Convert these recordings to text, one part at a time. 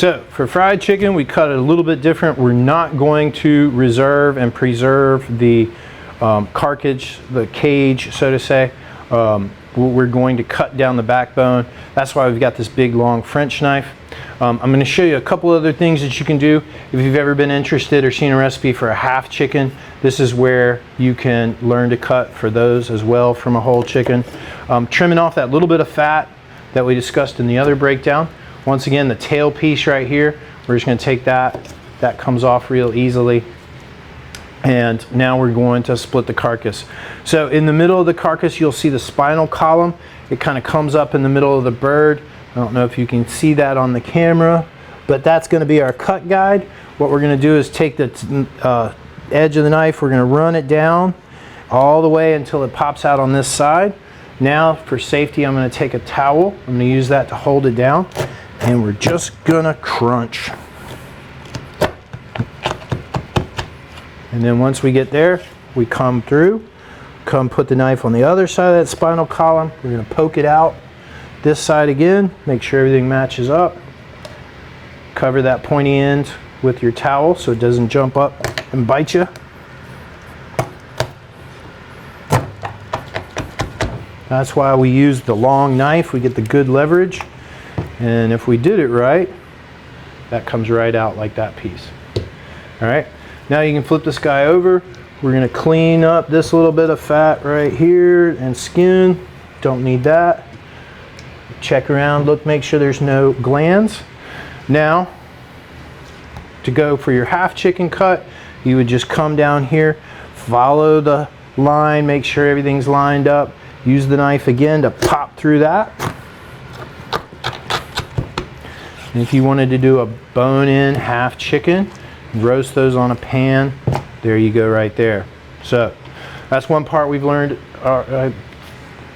So for fried chicken, we cut it a little bit different. We're not going to reserve and preserve the carcage, the cage, so to say. We're going to cut down the backbone. That's why we've got this big long French knife. I'm going to show you a couple other things that you can do. If you've ever been interested or seen a recipe for a half chicken, this is where you can learn to cut for those as well from a whole chicken. Trimming off that little bit of fat that we discussed in the other breakdown. Once again, the tail piece right here, we're just going to take that. That comes off real easily. And now we're going to split the carcass. So in the middle of the carcass, you'll see the spinal column. It kind of comes up in the middle of the bird. I don't know if you can see that on the camera, but that's going to be our cut guide. What we're going to do is take the edge of the knife, we're going to run it down all the way until it pops out on this side. Now for safety, I'm going to take a towel. I'm going to use that to hold it down, and we're just going to crunch. And then once we get there, we come through, put the knife on the other side of that spinal column. We're going to poke it out this side again, make sure everything matches up. Cover that pointy end with your towel so it doesn't jump up and bite you. That's why we use the long knife. We get the good leverage. And if we did it right, that comes right out like that piece. All right. Now you can flip this guy over. We're going to clean up this little bit of fat right here and skin. Don't need that. Check around, look, make sure there's no glands. Now, to go for your half chicken cut, you would just come down here, follow the line, make sure everything's lined up. Use the knife again to pop through that. And if you wanted to do a bone-in half chicken, roast those on a pan. There you go right there. So that's one part we've learned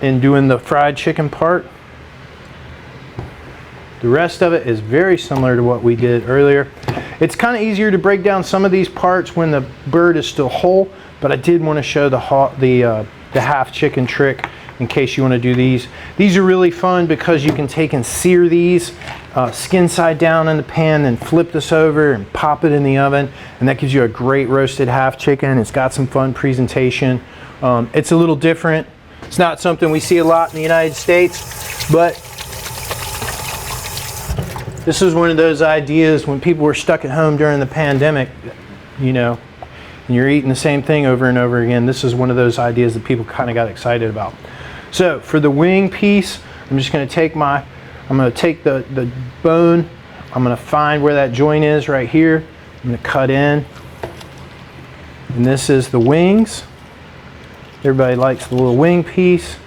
in doing the fried chicken part. The rest of it is very similar to what we did earlier. It's kind of easier to break down some of these parts when the bird is still whole, but I did want to show the half chicken trick in case you want to do these. These are really fun because you can take and sear these skin side down in the pan, then flip this over and pop it in the oven, and that gives you a great roasted half chicken. It's got some fun presentation. It's a little different. It's not something we see a lot in the United States, but this is one of those ideas when people were stuck at home during the pandemic, you know, and you're eating the same thing over and over again. This is one of those ideas that people kind of got excited about. So for the wing piece, I'm just going to take the bone, I'm going to find where that joint is right here. I'm going to cut in, and this is the wings. Everybody likes the little wing piece.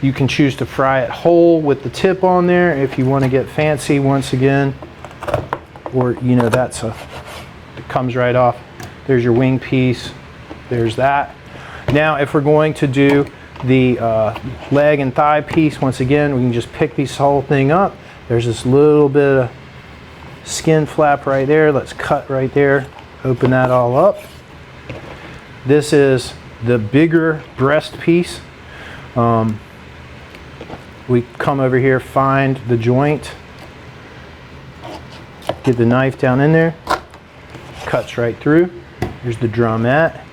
You can choose to fry it whole with the tip on there if you want to get fancy once again, or you know, it comes right off. There's your wing piece. There's that. Now if we're going to do the leg and thigh piece, once again we can just pick this whole thing up. There's this little bit of skin flap right there. Let's cut right there, open that all up. This is the bigger breast piece. We come over here, find the joint, get the knife down in there, cuts right through. Here's the drumette.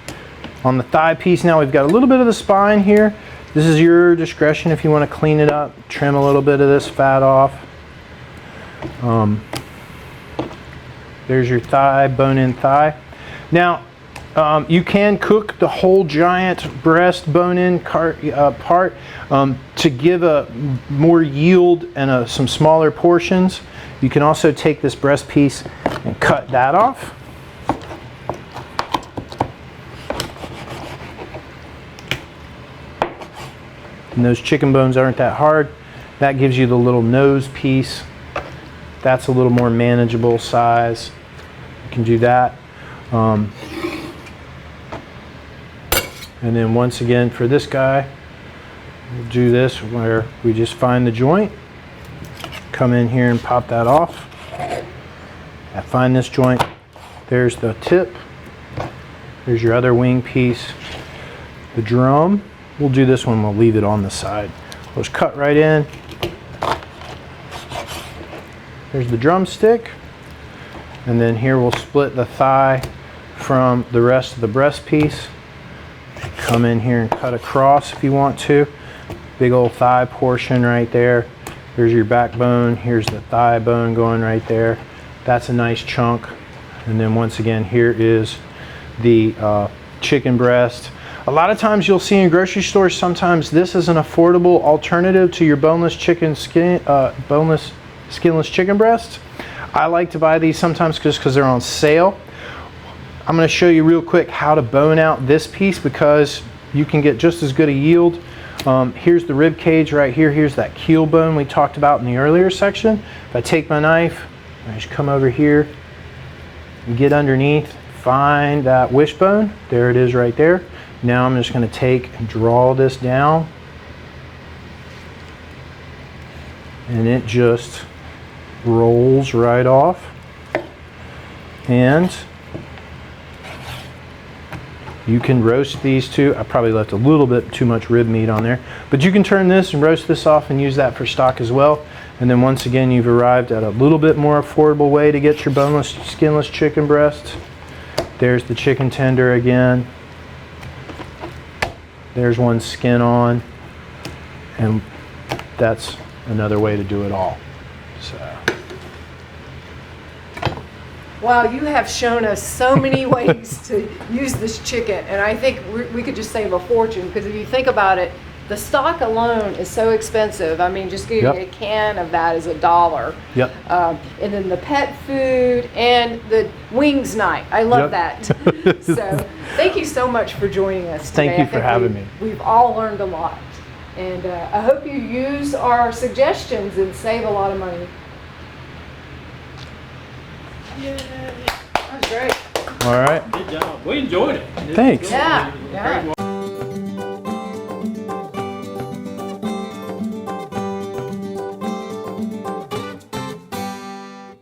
On the thigh piece now we've got a little bit of the spine here. This is your discretion if you want to clean it up, trim a little bit of this fat off. There's your thigh, bone-in thigh. Now you can cook the whole giant breast bone-in part to give a more yield and some smaller portions. You can also take this breast piece and cut that off. And those chicken bones aren't that hard. That gives you the little nose piece. That's a little more manageable size. You can do that. And then once again for this guy, we'll do this where we just find the joint, come in here and pop that off. I find this joint, there's the tip, there's your other wing piece, the drum. We'll do this one, we'll leave it on the side. We'll just cut right in. There's the drumstick. And then here we'll split the thigh from the rest of the breast piece. Come in here and cut across if you want to. Big old thigh portion right there. Here's your backbone. Here's the thigh bone going right there. That's a nice chunk. And then once again, here is the chicken breast. A lot of times you'll see in grocery stores, sometimes this is an affordable alternative to your boneless skinless chicken breast. I like to buy these sometimes just because they're on sale. I'm going to show you real quick how to bone out this piece because you can get just as good a yield. Here's the rib cage right here. Here's that keel bone we talked about in the earlier section. If I take my knife, I just come over here and get underneath, find that wishbone. There it is right there. Now I'm just going to take and draw this down. And it just rolls right off. And you can roast these too. I probably left a little bit too much rib meat on there, but you can turn this and roast this off and use that for stock as well. And then once again, you've arrived at a little bit more affordable way to get your boneless, skinless chicken breast. There's the chicken tender again. There's one skin on, and that's another way to do it all. So. Wow, you have shown us so many ways to use this chicken, and I think we could just save a fortune, because if you think about it, the stock alone is so expensive. I mean, just getting a can of that is $1. Yep. And then the pet food and the wings night. I love that. So thank you so much for joining us today. Thank you for having me. We've all learned a lot. And I hope you use our suggestions and save a lot of money. Yay. That was great. All right. Good job. We enjoyed it. Thanks. Yeah.